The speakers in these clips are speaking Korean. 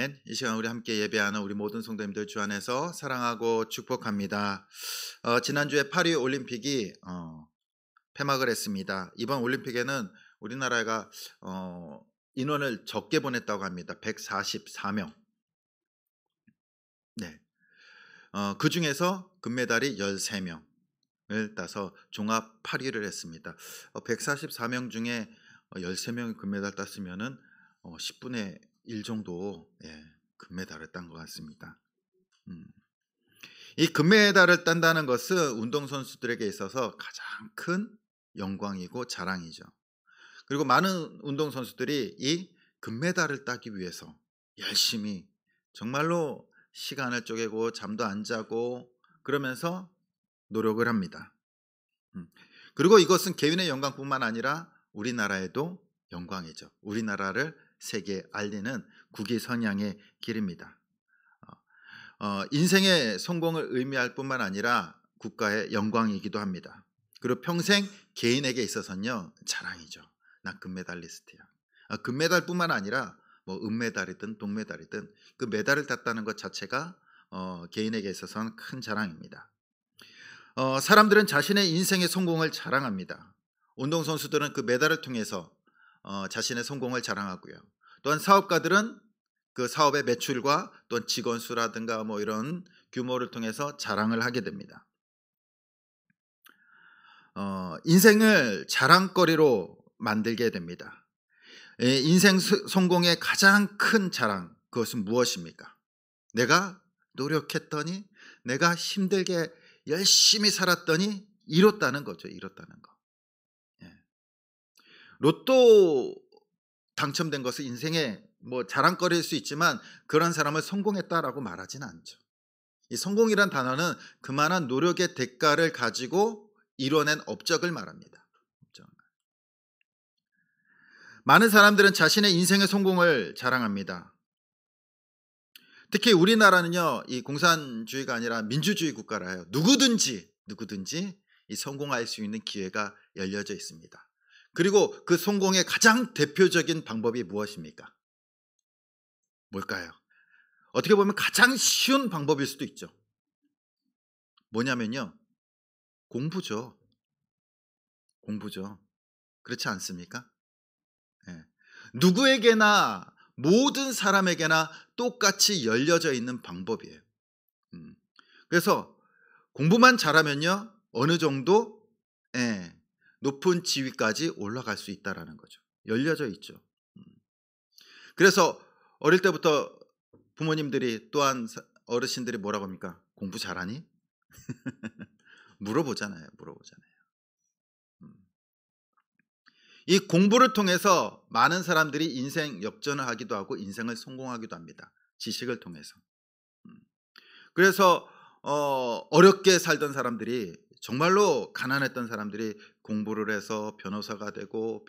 아멘. 이 시간 우리 함께 예배하는 우리 모든 성도님들 주 안에서 사랑하고 축복합니다. 지난주에 파리 올림픽이 폐막을 했습니다. 이번 올림픽에는 우리나라가 인원을 적게 보냈다고 합니다. 144명. 네. 그 중에서 금메달이 13명을 따서 종합 8위를 했습니다. 144명 중에 13명이 금메달 땄으면은 10분의 1 정도 금메달을 딴 것 같습니다. 이 금메달을 딴다는 것은 운동선수들에게 있어서 가장 큰 영광이고 자랑이죠. 그리고 많은 운동선수들이 이 금메달을 따기 위해서 열심히 정말로 시간을 쪼개고 잠도 안 자고 그러면서 노력을 합니다. 그리고 이것은 개인의 영광뿐만 아니라 우리나라에도 영광이죠. 우리나라를 세계에 알리는 국위선양의 길입니다. 인생의 성공을 의미할 뿐만 아니라 국가의 영광이기도 합니다. 그리고 평생 개인에게 있어서는요 자랑이죠. 나 금메달리스트야. 금메달뿐만 아니라 뭐 은메달이든 동메달이든 그 메달을 땄다는 것 자체가 개인에게 있어서는 큰 자랑입니다. 사람들은 자신의 인생의 성공을 자랑합니다. 운동선수들은 그 메달을 통해서 자신의 성공을 자랑하고요. 또한 사업가들은 그 사업의 매출과 또한 직원 수라든가 뭐 이런 규모를 통해서 자랑을 하게 됩니다. 인생을 자랑거리로 만들게 됩니다. 인생 성공의 가장 큰 자랑, 그것은 무엇입니까? 내가 노력했더니, 내가 힘들게 열심히 살았더니 이뤘다는 거죠. 이뤘다는 거. 로또 당첨된 것은 인생의 뭐 자랑거리일 수 있지만 그런 사람을 성공했다라고 말하지는 않죠. 이 성공이란 단어는 그만한 노력의 대가를 가지고 이뤄낸 업적을 말합니다. 많은 사람들은 자신의 인생의 성공을 자랑합니다. 특히 우리나라는요, 이 공산주의가 아니라 민주주의 국가라요. 누구든지 이 성공할 수 있는 기회가 열려져 있습니다. 그리고 그 성공의 가장 대표적인 방법이 무엇입니까? 뭘까요? 어떻게 보면 가장 쉬운 방법일 수도 있죠. 뭐냐면요, 공부죠. 그렇지 않습니까? 누구에게나 모든 사람에게나 똑같이 열려져 있는 방법이에요. 그래서 공부만 잘하면요 어느 정도 높은 지위까지 올라갈 수 있다라는 거죠. 열려져 있죠. 그래서 어릴 때부터 부모님들이 또한 어르신들이 뭐라고 합니까? 공부 잘하니? 물어보잖아요. 이 공부를 통해서 많은 사람들이 인생 역전을 하기도 하고 인생을 성공하기도 합니다. 지식을 통해서. 그래서 어렵게 살던 사람들이, 정말로 가난했던 사람들이 공부를 해서 변호사가 되고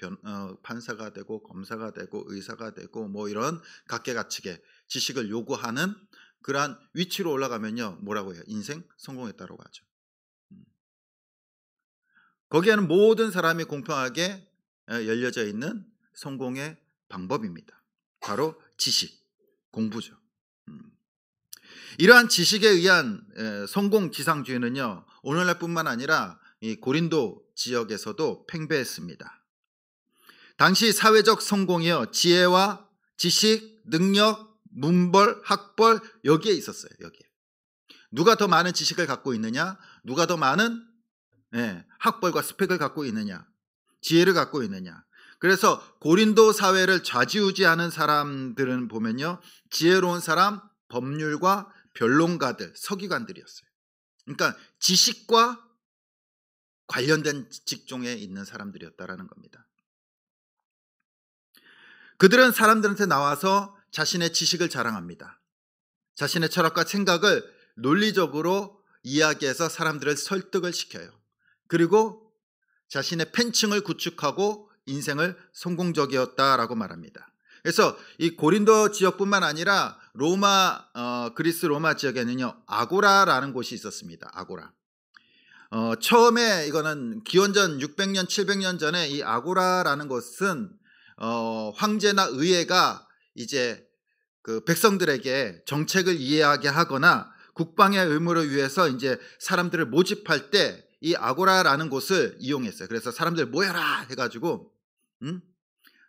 판사가 되고 검사가 되고 의사가 되고 뭐 이런 각계각층의 지식을 요구하는 그러한 위치로 올라가면요 뭐라고 해요? 인생 성공했다고 하죠. 거기에는 모든 사람이 공평하게 열려져 있는 성공의 방법입니다. 바로 지식, 공부죠. 이러한 지식에 의한 성공 지상주의는요 오늘날뿐만 아니라 이 고린도 지역에서도 팽배했습니다. 당시 사회적 성공이요 지혜와 지식, 능력, 문벌, 학벌 여기에 있었어요. 여기에 누가 더 많은 지식을 갖고 있느냐, 누가 더 많은 학벌과 스펙을 갖고 있느냐, 지혜를 갖고 있느냐. 그래서 고린도 사회를 좌지우지하는 사람들은 보면요 지혜로운 사람, 법률과 변론가들, 서기관들이었어요. 그러니까 지식과 관련된 직종에 있는 사람들이었다라는 겁니다. 그들은 사람들한테 나와서 자신의 지식을 자랑합니다. 자신의 철학과 생각을 논리적으로 이야기해서 사람들을 설득을 시켜요. 그리고 자신의 팬층을 구축하고 인생을 성공적이었다라고 말합니다. 그래서 이 고린도 지역뿐만 아니라 그리스 로마 지역에는요 아고라라는 곳이 있었습니다. 아고라. 처음에 이거는 기원전 600년 700년 전에 이 아고라라는 곳은 황제나 의회가 이제 그 백성들에게 정책을 이해하게 하거나 국방의 의무를 위해서 이제 사람들을 모집할 때 이 아고라라는 곳을 이용했어요. 그래서 사람들 모여라 해가지고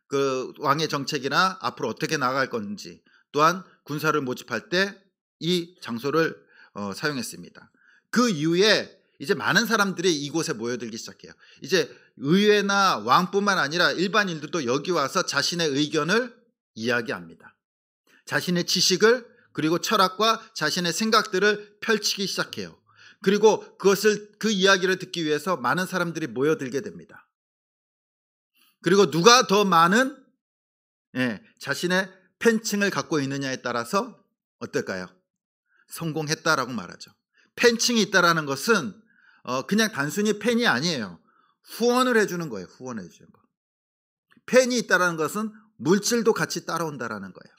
그 왕의 정책이나 앞으로 어떻게 나아갈 건지, 또한 군사를 모집할 때 이 장소를 사용했습니다. 그 이후에 이제 많은 사람들이 이곳에 모여들기 시작해요. 이제 의회나 왕뿐만 아니라 일반인들도 여기 와서 자신의 의견을 이야기합니다. 자신의 지식을, 그리고 철학과 자신의 생각들을 펼치기 시작해요. 그리고 그 이야기를 듣기 위해서 많은 사람들이 모여들게 됩니다. 그리고 누가 더 많은 자신의 팬층을 갖고 있느냐에 따라서 어떨까요? 성공했다라고 말하죠. 팬층이 있다라는 것은 그냥 단순히 팬이 아니에요. 후원을 해주는 거예요. 후원을 해주는 거. 팬이 있다라는 것은 물질도 같이 따라온다라는 거예요.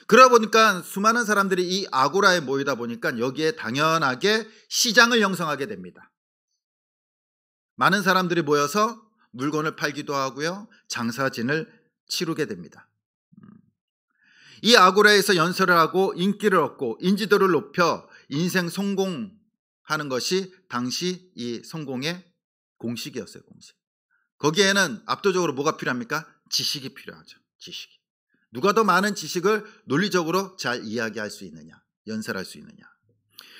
그러다 보니까 수많은 사람들이 이 아고라에 모이다 보니까 여기에 당연하게 시장을 형성하게 됩니다. 많은 사람들이 모여서 물건을 팔기도 하고요, 장사진을 치르게 됩니다. 이 아고라에서 연설을 하고 인기를 얻고 인지도를 높여 인생 성공하는 것이 당시 이 성공의 공식이었어요. 공식. 거기에는 압도적으로 뭐가 필요합니까? 지식이 필요하죠. 지식이. 누가 더 많은 지식을 논리적으로 잘 이야기할 수 있느냐, 연설할 수 있느냐.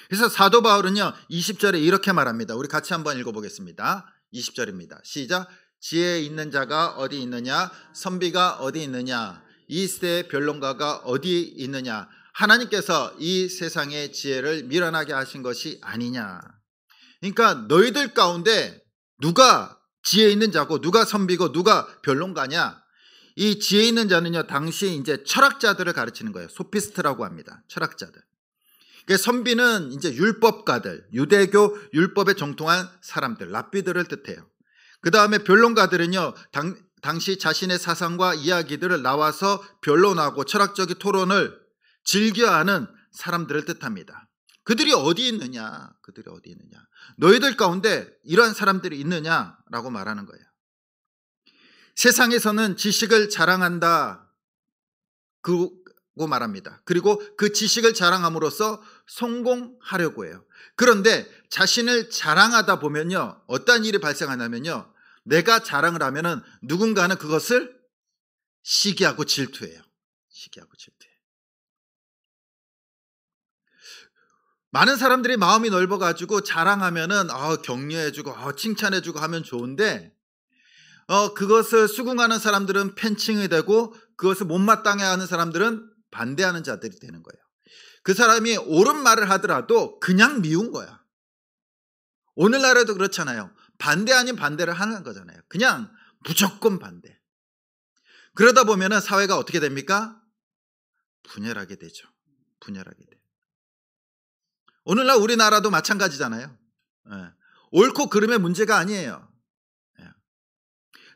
그래서 사도 바울은요 20절에 이렇게 말합니다. 우리 같이 한번 읽어보겠습니다. 20절입니다. 시작. 지혜 있는 자가 어디 있느냐, 선비가 어디 있느냐, 이 시대의 변론가가 어디 있느냐, 하나님께서 이 세상의 지혜를 미련하게 하신 것이 아니냐. 그러니까 너희들 가운데 누가 지혜 있는 자고 누가 선비고 누가 변론가냐. 이 지혜 있는 자는요 당시 이제 철학자들을 가르치는 거예요. 소피스트라고 합니다. 철학자들. 선비는 이제 율법가들, 유대교 율법에 정통한 사람들, 랍비들을 뜻해요. 그 다음에 변론가들은요 당시 자신의 사상과 이야기들을 나와서 변론하고 철학적인 토론을 즐겨하는 사람들을 뜻합니다. 그들이 어디 있느냐, 그들이 어디 있느냐, 너희들 가운데 이러한 사람들이 있느냐라고 말하는 거예요. 세상에서는 지식을 자랑한다 고 말합니다. 그리고 그 지식을 자랑함으로써 성공하려고 해요. 그런데 자신을 자랑하다 보면요 어떤 일이 발생하냐면요, 내가 자랑을 하면은 누군가는 그것을 시기하고 질투해요. 시기하고 질투해요. 많은 사람들이 마음이 넓어가지고 자랑하면은 격려해주고 칭찬해주고 하면 좋은데, 그것을 수긍하는 사람들은 팬층이 되고 그것을 못마땅해 하는 사람들은 반대하는 자들이 되는 거예요. 그 사람이 옳은 말을 하더라도 그냥 미운 거야. 오늘날에도 그렇잖아요. 반대 아닌 반대를 하는 거잖아요. 그냥 무조건 반대. 그러다 보면 사회가 어떻게 됩니까? 분열하게 되죠. 분열하게 돼요. 오늘날 우리나라도 마찬가지잖아요. 옳고 그름의 문제가 아니에요.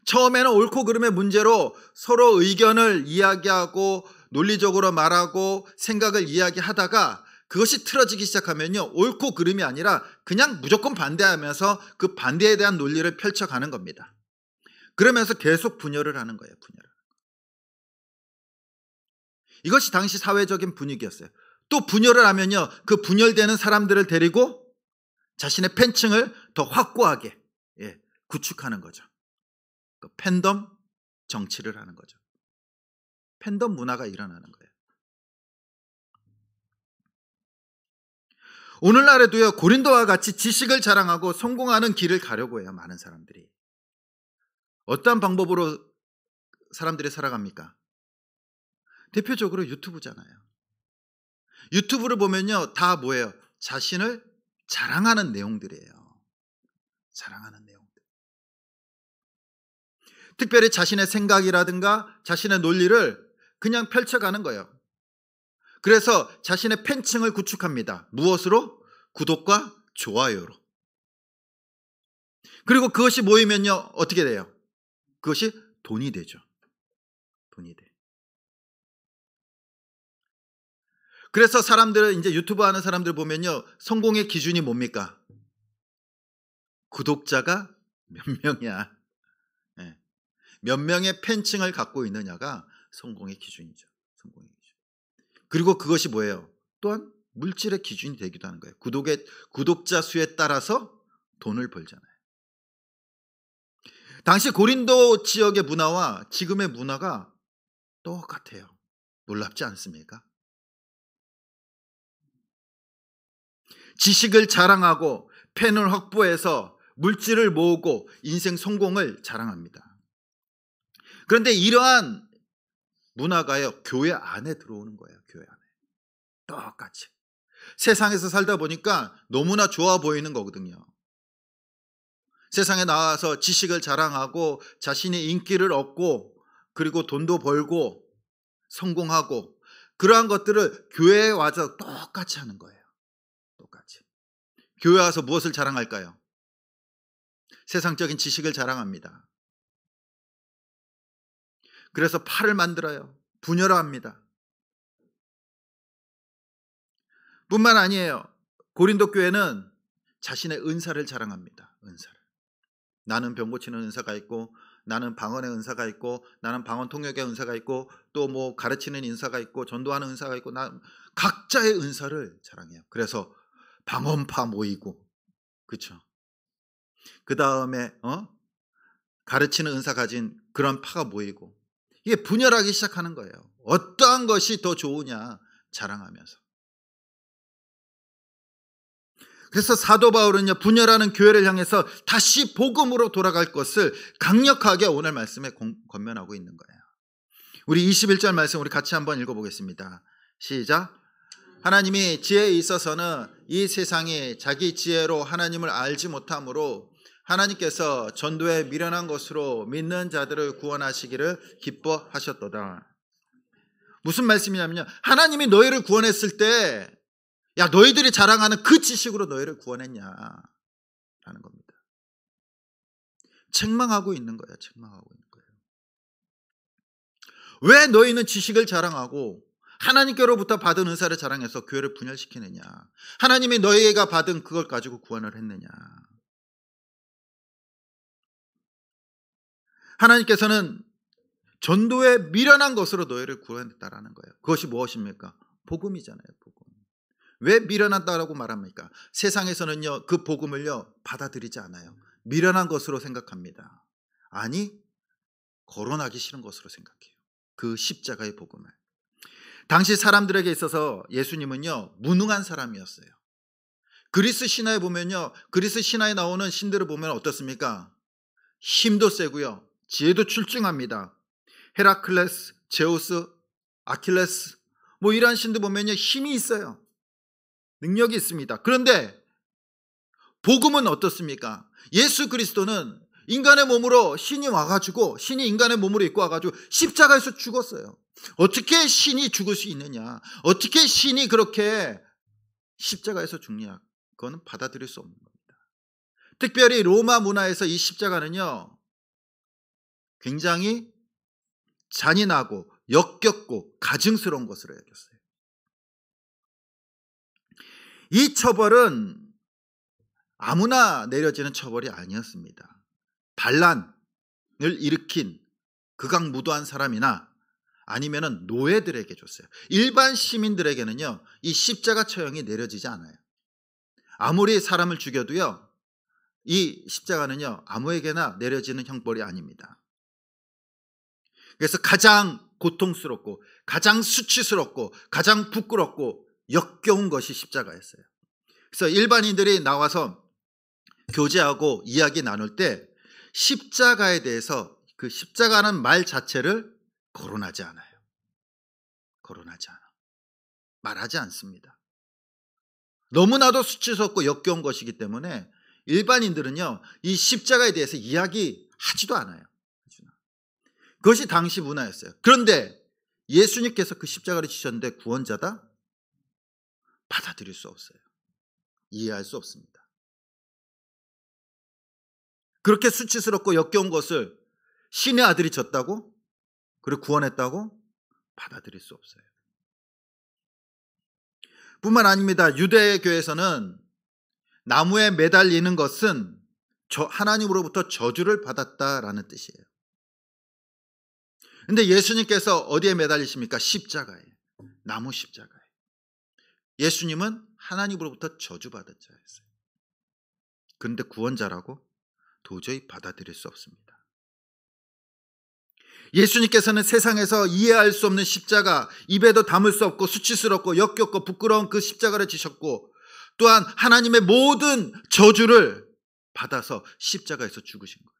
처음에는 옳고 그름의 문제로 서로 의견을 이야기하고 논리적으로 말하고 생각을 이야기하다가 그것이 틀어지기 시작하면요 옳고 그름이 아니라 그냥 무조건 반대하면서 그 반대에 대한 논리를 펼쳐가는 겁니다. 그러면서 계속 분열을 하는 거예요. 분열을. 이것이 당시 사회적인 분위기였어요. 또 분열을 하면요 그 분열되는 사람들을 데리고 자신의 팬층을 더 확고하게 구축하는 거죠. 그 팬덤 정치를 하는 거죠. 팬덤 문화가 일어나는 거예요. 오늘날에도요 고린도와 같이 지식을 자랑하고 성공하는 길을 가려고 해요. 많은 사람들이. 어떠한 방법으로 사람들이 살아갑니까? 대표적으로 유튜브잖아요. 유튜브를 보면요 다 뭐예요? 자신을 자랑하는 내용들이에요. 자랑하는 내용들. 특별히 자신의 생각이라든가 자신의 논리를 그냥 펼쳐가는 거예요. 그래서 자신의 팬층을 구축합니다. 무엇으로? 구독과 좋아요로. 그리고 그것이 모이면요 어떻게 돼요? 그것이 돈이 되죠. 돈이 돼. 그래서 사람들은 이제 유튜브 하는 사람들 보면요 성공의 기준이 뭡니까? 구독자가 몇 명이야. 몇 명의 팬층을 갖고 있느냐가 성공의 기준이죠. 성공의 기준. 그리고 그것이 뭐예요? 또한 물질의 기준이 되기도 하는 거예요. 구독자 수에 따라서 돈을 벌잖아요. 당시 고린도 지역의 문화와 지금의 문화가 똑같아요. 놀랍지 않습니까? 지식을 자랑하고 팬을 확보해서 물질을 모으고 인생 성공을 자랑합니다. 그런데 이러한 문화가요, 교회 안에 들어오는 거예요. 교회 안에. 똑같이. 세상에서 살다 보니까 너무나 좋아 보이는 거거든요. 세상에 나와서 지식을 자랑하고 자신의 인기를 얻고 그리고 돈도 벌고 성공하고 그러한 것들을 교회에 와서 똑같이 하는 거예요. 똑같이. 교회 와서 무엇을 자랑할까요? 세상적인 지식을 자랑합니다. 그래서 팔을 만들어요. 분열합니다. 뿐만 아니에요. 고린도 교회는 자신의 은사를 자랑합니다. 은사를. 나는 병 고치는 은사가 있고, 나는 방언의 은사가 있고, 나는 방언 통역의 은사가 있고, 또 뭐 가르치는 은사가 있고, 전도하는 은사가 있고, 각자의 은사를 자랑해요. 그래서 방언파 모이고, 그렇죠? 그 다음에 가르치는 은사 가진 그런 파가 모이고, 이게 분열하기 시작하는 거예요. 어떠한 것이 더 좋으냐 자랑하면서. 그래서 사도 바울은요, 분열하는 교회를 향해서 다시 복음으로 돌아갈 것을 강력하게 오늘 말씀에 권면하고 있는 거예요. 우리 21절 말씀 우리 같이 한번 읽어보겠습니다. 시작. 하나님이 지혜에 있어서는 이 세상이 자기 지혜로 하나님을 알지 못하므로 하나님께서 전도에 미련한 것으로 믿는 자들을 구원하시기를 기뻐하셨도다. 무슨 말씀이냐면요, 하나님이 너희를 구원했을 때 야, 너희들이 자랑하는 그 지식으로 너희를 구원했냐라는 겁니다. 책망하고 있는 거예요. 책망하고 있는 거예요. 왜 너희는 지식을 자랑하고 하나님께로부터 받은 은사를 자랑해서 교회를 분열시키느냐? 하나님이 너희가 받은 그걸 가지고 구원을 했느냐? 하나님께서는 전도에 미련한 것으로 너희를 구원했다라는 거예요. 그것이 무엇입니까? 복음이잖아요. 복음. 왜 미련하다라고 말합니까? 세상에서는요, 그 복음을요 받아들이지 않아요. 미련한 것으로 생각합니다. 아니, 거론하기 싫은 것으로 생각해요. 그 십자가의 복음을. 당시 사람들에게 있어서 예수님은요 무능한 사람이었어요. 그리스 신화에 보면요, 그리스 신화에 나오는 신들을 보면 어떻습니까? 힘도 세고요, 지혜도 출중합니다. 헤라클레스, 제우스, 아킬레스, 뭐 이러한 신들 보면요 힘이 있어요. 능력이 있습니다. 그런데 복음은 어떻습니까? 예수 그리스도는 인간의 몸으로 신이 와가지고, 신이 인간의 몸으로 입고 와가지고 십자가에서 죽었어요. 어떻게 신이 죽을 수 있느냐? 어떻게 신이 그렇게 십자가에서 죽냐? 그거는 받아들일 수 없는 겁니다. 특별히 로마 문화에서 이 십자가는요 굉장히 잔인하고 역겹고 가증스러운 것으로 여겼어요. 이 처벌은 아무나 내려지는 처벌이 아니었습니다. 반란을 일으킨 극악무도한 사람이나 아니면은 노예들에게 줬어요. 일반 시민들에게는요 이 십자가 처형이 내려지지 않아요. 아무리 사람을 죽여도요 이 십자가는요 아무에게나 내려지는 형벌이 아닙니다. 그래서 가장 고통스럽고 가장 수치스럽고 가장 부끄럽고 역겨운 것이 십자가였어요. 그래서 일반인들이 나와서 교제하고 이야기 나눌 때 십자가에 대해서, 그 십자가는 말 자체를 거론하지 않아요. 거론하지 않아. 말하지 않습니다. 너무나도 수치스럽고 역겨운 것이기 때문에 일반인들은요 이 십자가에 대해서 이야기하지도 않아요. 그것이 당시 문화였어요. 그런데 예수님께서 그 십자가를 지셨는데 구원자다? 받아들일 수 없어요. 이해할 수 없습니다. 그렇게 수치스럽고 역겨운 것을 신의 아들이 졌다고? 그리고 구원했다고? 받아들일 수 없어요. 뿐만 아닙니다. 유대교에서는 나무에 매달리는 것은 하나님으로부터 저주를 받았다라는 뜻이에요. 근데 예수님께서 어디에 매달리십니까? 십자가에. 나무 십자가에. 예수님은 하나님으로부터 저주받은 자였어요. 그런데 구원자라고 도저히 받아들일 수 없습니다. 예수님께서는 세상에서 이해할 수 없는 십자가, 입에도 담을 수 없고 수치스럽고 역겹고 부끄러운 그 십자가를 지셨고, 또한 하나님의 모든 저주를 받아서 십자가에서 죽으신 거예요.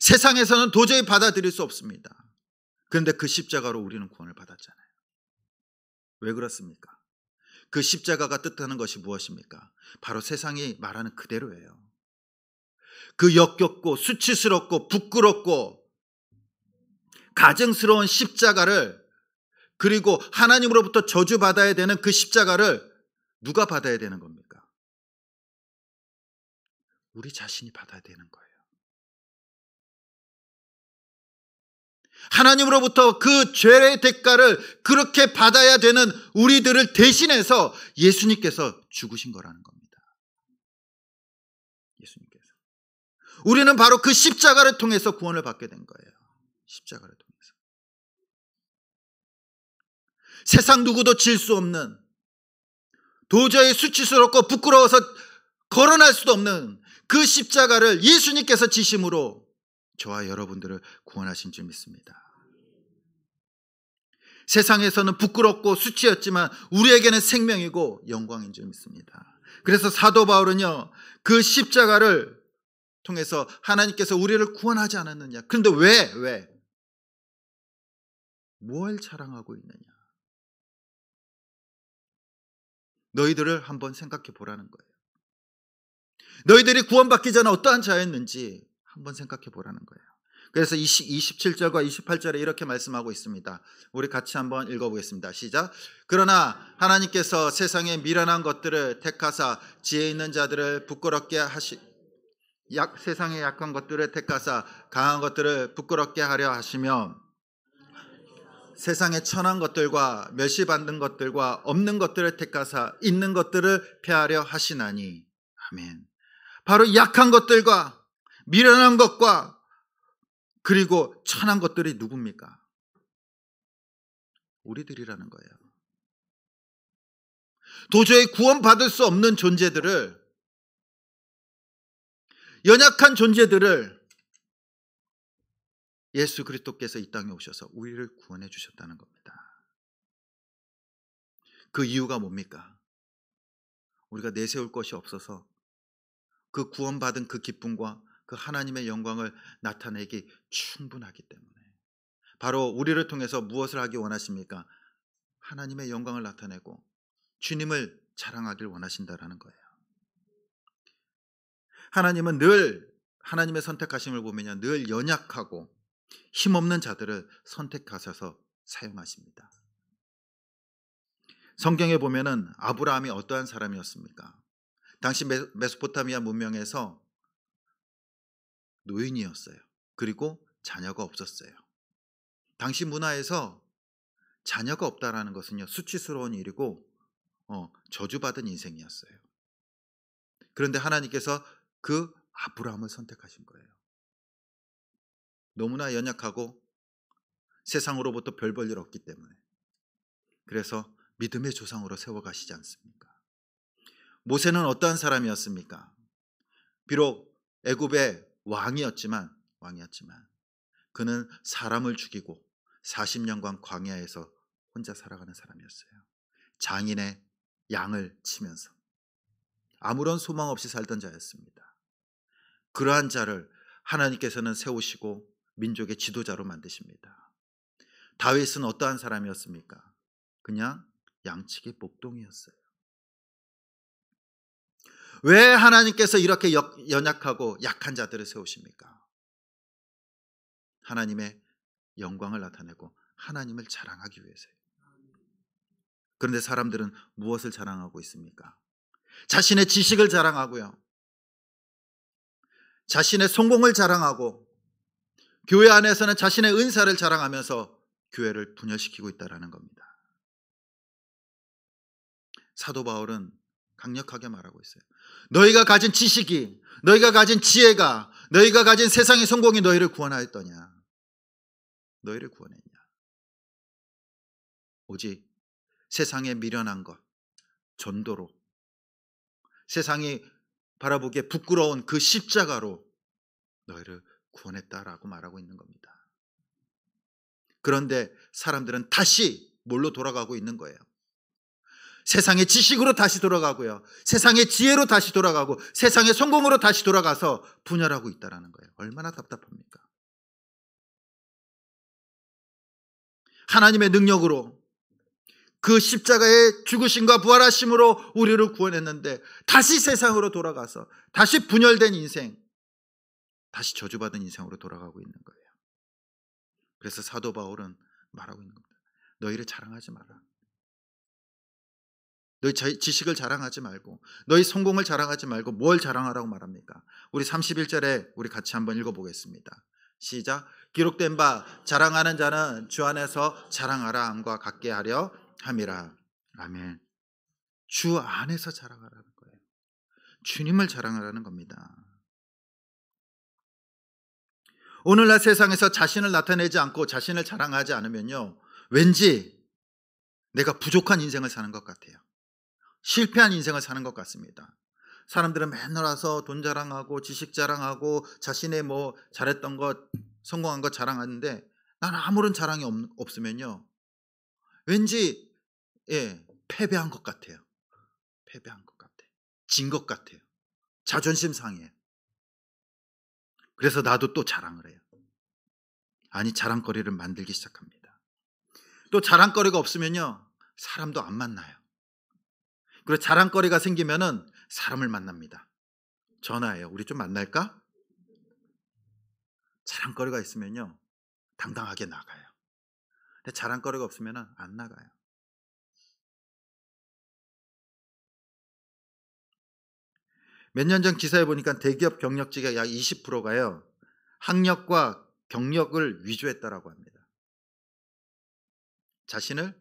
세상에서는 도저히 받아들일 수 없습니다. 그런데 그 십자가로 우리는 구원을 받았잖아요. 왜 그렇습니까? 그 십자가가 뜻하는 것이 무엇입니까? 바로 세상이 말하는 그대로예요. 그 역겹고 수치스럽고 부끄럽고 가증스러운 십자가를, 그리고 하나님으로부터 저주받아야 되는 그 십자가를 누가 받아야 되는 겁니까? 우리 자신이 받아야 되는 거예요. 하나님으로부터 그 죄의 대가를 그렇게 받아야 되는 우리들을 대신해서 예수님께서 죽으신 거라는 겁니다. 예수님께서. 우리는 바로 그 십자가를 통해서 구원을 받게 된 거예요. 십자가를 통해서. 세상 누구도 질 수 없는, 도저히 수치스럽고 부끄러워서 거론할 수도 없는 그 십자가를 예수님께서 지심으로 저와 여러분들을 구원하신 줄 믿습니다. 세상에서는 부끄럽고 수치였지만 우리에게는 생명이고 영광인 줄 믿습니다. 그래서 사도 바울은요, 그 십자가를 통해서 하나님께서 우리를 구원하지 않았느냐. 그런데 왜? 뭘 자랑하고 있느냐. 너희들을 한번 생각해 보라는 거예요. 너희들이 구원받기 전에 어떠한 자였는지 한번 생각해 보라는 거예요. 그래서 27절과 28절에 이렇게 말씀하고 있습니다. 우리 같이 한번 읽어보겠습니다. 시작. 그러나 하나님께서 세상의 미련한 것들을 택하사 지혜 있는 자들을 부끄럽게 세상의 약한 것들을 택하사 강한 것들을 부끄럽게 하려 하시며, 세상의 천한 것들과 멸시받는 것들과 없는 것들을 택하사 있는 것들을 폐하려 하시나니. 아멘. 바로 약한 것들과 미련한 것과 그리고 천한 것들이 누굽니까? 우리들이라는 거예요. 도저히 구원받을 수 없는 존재들을, 연약한 존재들을 예수 그리스도께서 이 땅에 오셔서 우리를 구원해 주셨다는 겁니다. 그 이유가 뭡니까? 우리가 내세울 것이 없어서 그 구원받은 그 기쁨과 그 하나님의 영광을 나타내기 충분하기 때문에. 바로 우리를 통해서 무엇을 하기 원하십니까? 하나님의 영광을 나타내고 주님을 자랑하길 원하신다라는 거예요. 하나님은 늘, 하나님의 선택하심을 보면요, 늘 연약하고 힘없는 자들을 선택하셔서 사용하십니다. 성경에 보면은 아브라함이 어떠한 사람이었습니까? 당시 메소포타미아 문명에서 노인이었어요. 그리고 자녀가 없었어요. 당시 문화에서 자녀가 없다라는 것은요, 수치스러운 일이고 저주받은 인생이었어요. 그런데 하나님께서 그 아브라함을 선택하신 거예요. 너무나 연약하고 세상으로부터 별 볼 일 없기 때문에. 그래서 믿음의 조상으로 세워가시지 않습니까? 모세는 어떠한 사람이었습니까? 비록 애굽의 왕이었지만 그는 사람을 죽이고 40년간 광야에서 혼자 살아가는 사람이었어요. 장인의 양을 치면서 아무런 소망 없이 살던 자였습니다. 그러한 자를 하나님께서는 세우시고 민족의 지도자로 만드십니다. 다윗은 어떠한 사람이었습니까? 그냥 양치기 목동이었어요. 왜 하나님께서 이렇게 연약하고 약한 자들을 세우십니까? 하나님의 영광을 나타내고 하나님을 자랑하기 위해서요. 그런데 사람들은 무엇을 자랑하고 있습니까? 자신의 지식을 자랑하고요, 자신의 성공을 자랑하고, 교회 안에서는 자신의 은사를 자랑하면서 교회를 분열시키고 있다는 겁니다. 사도 바울은 강력하게 말하고 있어요. 너희가 가진 지식이, 너희가 가진 지혜가, 너희가 가진 세상의 성공이 너희를 구원하였더냐? 너희를 구원했냐? 오직 세상에 미련한 것, 전도로, 세상이 바라보기에 부끄러운 그 십자가로 너희를 구원했다라고 말하고 있는 겁니다. 그런데 사람들은 다시 뭘로 돌아가고 있는 거예요? 세상의 지식으로 다시 돌아가고요. 세상의 지혜로 다시 돌아가고 세상의 성공으로 다시 돌아가서 분열하고 있다는 거예요. 얼마나 답답합니까? 하나님의 능력으로 그 십자가의 죽으심과 부활하심으로 우리를 구원했는데 다시 세상으로 돌아가서 다시 분열된 인생, 다시 저주받은 인생으로 돌아가고 있는 거예요. 그래서 사도 바울은 말하고 있는 겁니다. 너희를 자랑하지 마라. 너희 지식을 자랑하지 말고, 너희 성공을 자랑하지 말고 뭘 자랑하라고 말합니까? 우리 31절에 우리 같이 한번 읽어보겠습니다. 시작. 기록된 바 자랑하는 자는 주 안에서 자랑하라 함과 같게 하려 함이라. 아멘. 주 안에서 자랑하라는 거예요. 주님을 자랑하라는 겁니다. 오늘날 세상에서 자신을 나타내지 않고 자신을 자랑하지 않으면요, 왠지 내가 부족한 인생을 사는 것 같아요. 실패한 인생을 사는 것 같습니다. 사람들은 맨날 와서 돈 자랑하고 지식 자랑하고 자신의 뭐 잘했던 것, 성공한 것 자랑하는데 나는 아무런 자랑이 없으면요, 왠지 패배한 것 같아요. 패배한 것 같아. 진 것 같아요. 자존심 상해요. 그래서 나도 또 자랑을 해요. 아니, 자랑거리를 만들기 시작합니다. 또 자랑거리가 없으면요, 사람도 안 만나요. 그리고 자랑거리가 생기면은 사람을 만납니다. 전화해요. 우리 좀 만날까? 자랑거리가 있으면요, 당당하게 나가요. 근데 자랑거리가 없으면은 안 나가요. 몇 년 전 기사에 보니까 대기업 경력직의 약 20%가요, 학력과 경력을 위조했다라고 합니다. 자신을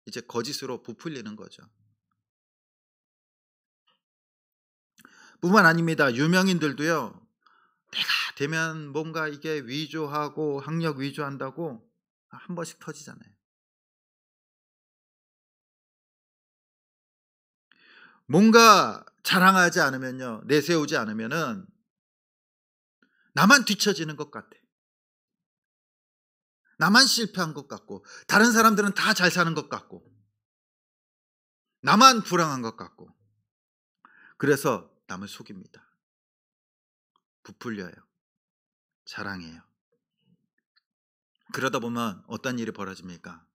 이제 거짓으로 부풀리는 거죠. 뿐만 아닙니다. 유명인들도요, 내가 되면 뭔가 이게 위조하고 학력 위조한다고 한 번씩 터지잖아요. 뭔가 자랑하지 않으면요, 내세우지 않으면은 나만 뒤처지는 것 같아. 나만 실패한 것 같고, 다른 사람들은 다 잘 사는 것 같고, 나만 불행한 것 같고, 그래서 남을 속입니다. 부풀려요. 자랑해요. 그러다 보면 어떤 일이 벌어집니까?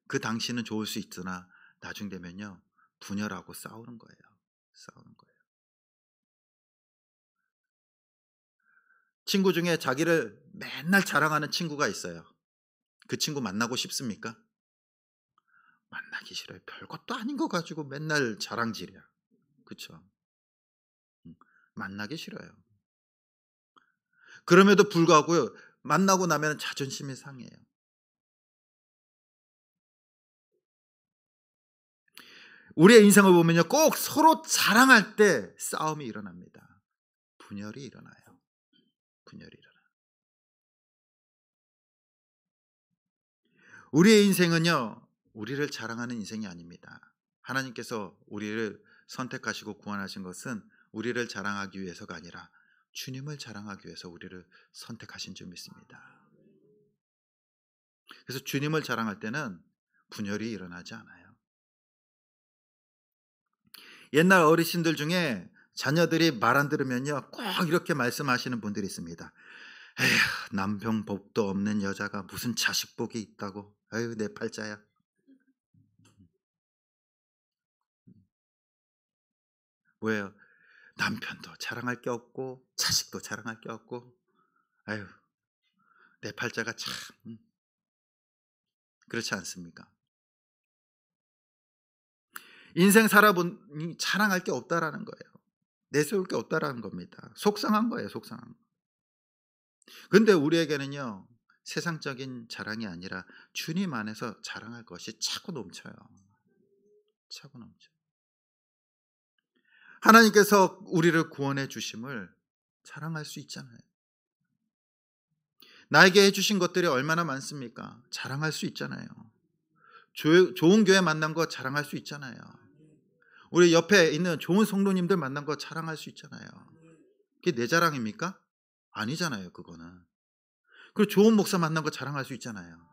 그 당시는 좋을 수 있으나 나중 되면요, 분열하고 싸우는 거예요. 싸우는 거예요. 친구 중에 자기를 맨날 자랑하는 친구가 있어요. 그 친구 만나고 싶습니까? 만나기 싫어요. 별것도 아닌 거 가지고 맨날 자랑질이야. 그렇죠? 만나기 싫어요. 그럼에도 불구하고 만나고 나면 자존심이 상해요. 우리의 인생을 보면요, 꼭 서로 자랑할 때 싸움이 일어납니다. 분열이 일어나요. 분열이 일어나요. 우리의 인생은요, 우리를 자랑하는 인생이 아닙니다. 하나님께서 우리를 선택하시고 구원하신 것은 우리를 자랑하기 위해서가 아니라 주님을 자랑하기 위해서 우리를 선택하신 줄 믿습니다. 그래서 주님을 자랑할 때는 분열이 일어나지 않아요. 옛날 어르신들 중에 자녀들이 말 안 들으면요, 꼭 이렇게 말씀하시는 분들이 있습니다. 에휴, 남편 복도 없는 여자가 무슨 자식 복이 있다고. 아유, 내 팔자야. 뭐예요? 남편도 자랑할 게 없고 자식도 자랑할 게 없고, 아유, 내 팔자가 참. 그렇지 않습니까? 인생 살아보니 자랑할 게 없다라는 거예요. 내세울 게 없다라는 겁니다. 속상한 거예요, 속상한 거. 근데 우리에게는요, 세상적인 자랑이 아니라 주님 안에서 자랑할 것이 차고 넘쳐요. 차고 넘쳐. 하나님께서 우리를 구원해 주심을 자랑할 수 있잖아요. 나에게 해주신 것들이 얼마나 많습니까? 자랑할 수 있잖아요. 좋은 교회 만난 거 자랑할 수 있잖아요. 우리 옆에 있는 좋은 성도님들 만난 거 자랑할 수 있잖아요. 그게 내 자랑입니까? 아니잖아요, 그거는. 그리고 좋은 목사 만난 거 자랑할 수 있잖아요.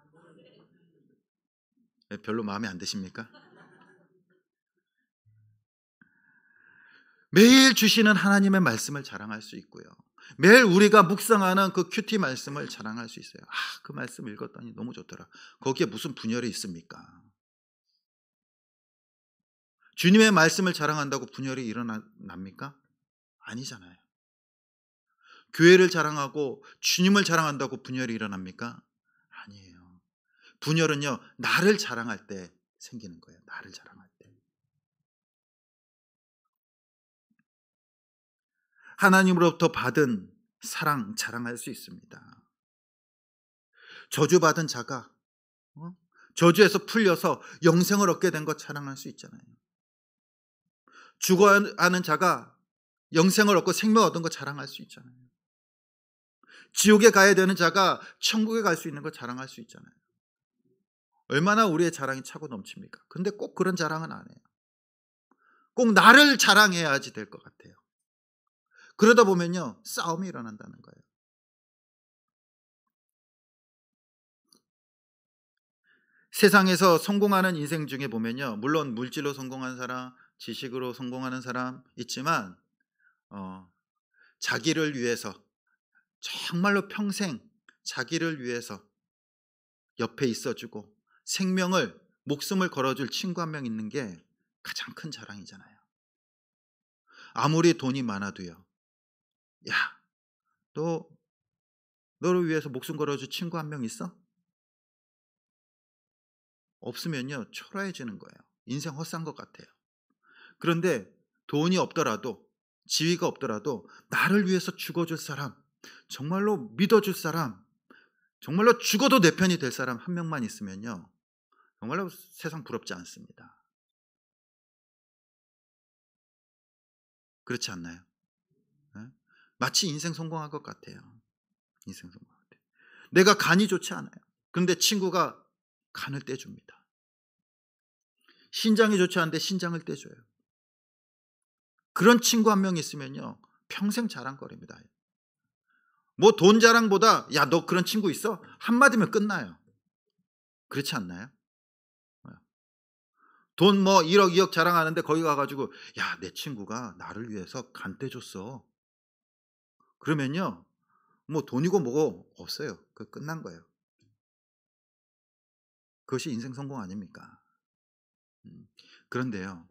별로 마음에 안 드십니까? 매일 주시는 하나님의 말씀을 자랑할 수 있고요. 매일 우리가 묵상하는 그 큐티 말씀을 자랑할 수 있어요. 그 말씀 읽었더니 너무 좋더라. 거기에 무슨 분열이 있습니까? 주님의 말씀을 자랑한다고 분열이 일어납니까? 아니잖아요. 교회를 자랑하고 주님을 자랑한다고 분열이 일어납니까? 아니에요. 분열은요, 나를 자랑할 때 생기는 거예요. 나를 자랑할 때. 하나님으로부터 받은 사랑 자랑할 수 있습니다. 저주받은 자가 저주에서 풀려서 영생을 얻게 된 것 자랑할 수 있잖아요. 죽어가는 자가 영생을 얻고 생명 얻은 것 자랑할 수 있잖아요. 지옥에 가야 되는 자가 천국에 갈 수 있는 것 자랑할 수 있잖아요. 얼마나 우리의 자랑이 차고 넘칩니까? 근데 꼭 그런 자랑은 안 해요. 꼭 나를 자랑해야지 될 것 같아요. 그러다 보면요, 싸움이 일어난다는 거예요. 세상에서 성공하는 인생 중에 보면요, 물론 물질로 성공한 사람, 지식으로 성공하는 사람 있지만 자기를 위해서 정말로 평생 자기를 위해서 옆에 있어주고 생명을 목숨을 걸어줄 친구 한 명 있는 게 가장 큰 자랑이잖아요. 아무리 돈이 많아도요, 야, 너를 위해서 목숨 걸어줄 친구 한 명 있어? 없으면요, 초라해지는 거예요. 인생 헛산 것 같아요. 그런데 돈이 없더라도, 지위가 없더라도 나를 위해서 죽어줄 사람, 정말로 믿어줄 사람, 정말로 죽어도 내 편이 될 사람 한 명만 있으면요, 정말로 세상 부럽지 않습니다. 그렇지 않나요? 네? 마치 인생 성공한 것 같아요. 인생 성공한 것 같아요. 내가 간이 좋지 않아요. 그런데 친구가 간을 떼줍니다. 신장이 좋지 않은데 신장을 떼줘요. 그런 친구 한 명 있으면요, 평생 자랑거립니다. 뭐 돈 자랑보다 야, 너 그런 친구 있어? 한마디면 끝나요. 그렇지 않나요? 돈 뭐 1억 2억 자랑하는데 거기 가가지고 야, 내 친구가 나를 위해서 간 떼줬어. 그러면요, 뭐 돈이고 뭐고 없어요. 그 끝난 거예요. 그것이 인생 성공 아닙니까? 그런데요,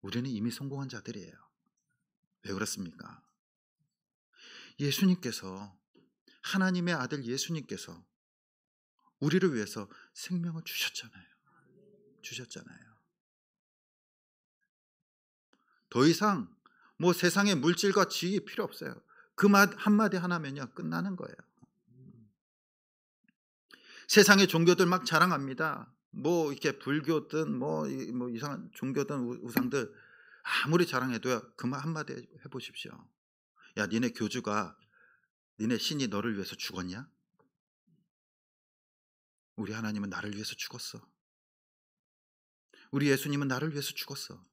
우리는 이미 성공한 자들이에요. 왜 그렇습니까? 예수님께서, 하나님의 아들 예수님께서 우리를 위해서 생명을 주셨잖아요. 주셨잖아요. 더 이상 뭐 세상의 물질과 지위 필요 없어요. 그 말 한마디 하나면요, 끝나는 거예요. 세상의 종교들 막 자랑합니다. 뭐 이렇게 불교든 뭐 이상한 종교든 우상들 아무리 자랑해도요, 그 말 한마디 해보십시오. 야, 니네 교주가, 니네 신이 너를 위해서 죽었냐? 우리 하나님은 나를 위해서 죽었어. 우리 예수님은 나를 위해서 죽었어.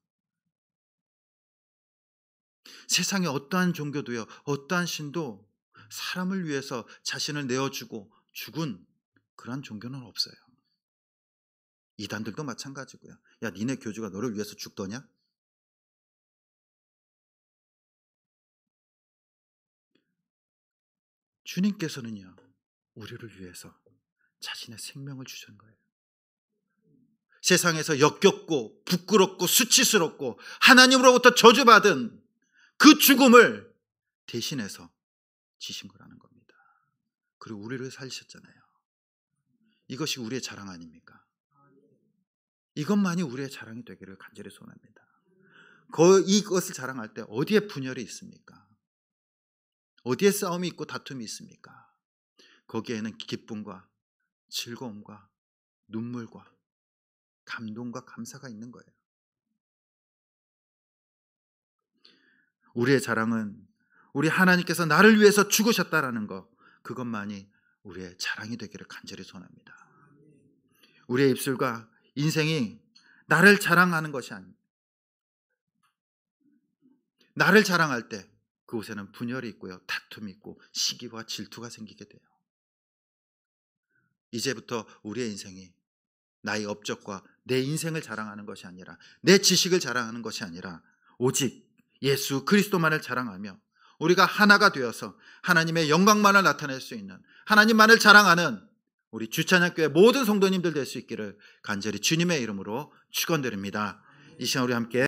세상의 어떠한 종교도요, 어떠한 신도 사람을 위해서 자신을 내어주고 죽은 그런 종교는 없어요. 이단들도 마찬가지고요. 야, 니네 교주가 너를 위해서 죽더냐? 주님께서는요, 우리를 위해서 자신의 생명을 주신 거예요. 세상에서 역겹고 부끄럽고 수치스럽고 하나님으로부터 저주받은 그 죽음을 대신해서 지신 거라는 겁니다. 그리고 우리를 살리셨잖아요. 이것이 우리의 자랑 아닙니까? 이것만이 우리의 자랑이 되기를 간절히 소원합니다. 이것을 자랑할 때 어디에 분열이 있습니까? 어디에 싸움이 있고 다툼이 있습니까? 거기에는 기쁨과 즐거움과 눈물과 감동과 감사가 있는 거예요. 우리의 자랑은 우리 하나님께서 나를 위해서 죽으셨다라는 것, 그것만이 우리의 자랑이 되기를 간절히 소원합니다. 우리의 입술과 인생이 나를 자랑하는 것이 아닙니다. 나를 자랑할 때 그곳에는 분열이 있고요, 다툼이 있고 시기와 질투가 생기게 돼요. 이제부터 우리의 인생이 나의 업적과 내 인생을 자랑하는 것이 아니라, 내 지식을 자랑하는 것이 아니라 오직 예수 그리스도만을 자랑하며 우리가 하나가 되어서 하나님의 영광만을 나타낼 수 있는, 하나님만을 자랑하는 우리 주찬양교회 모든 성도님들 될 수 있기를 간절히 주님의 이름으로 축원드립니다. 이 시간 우리 함께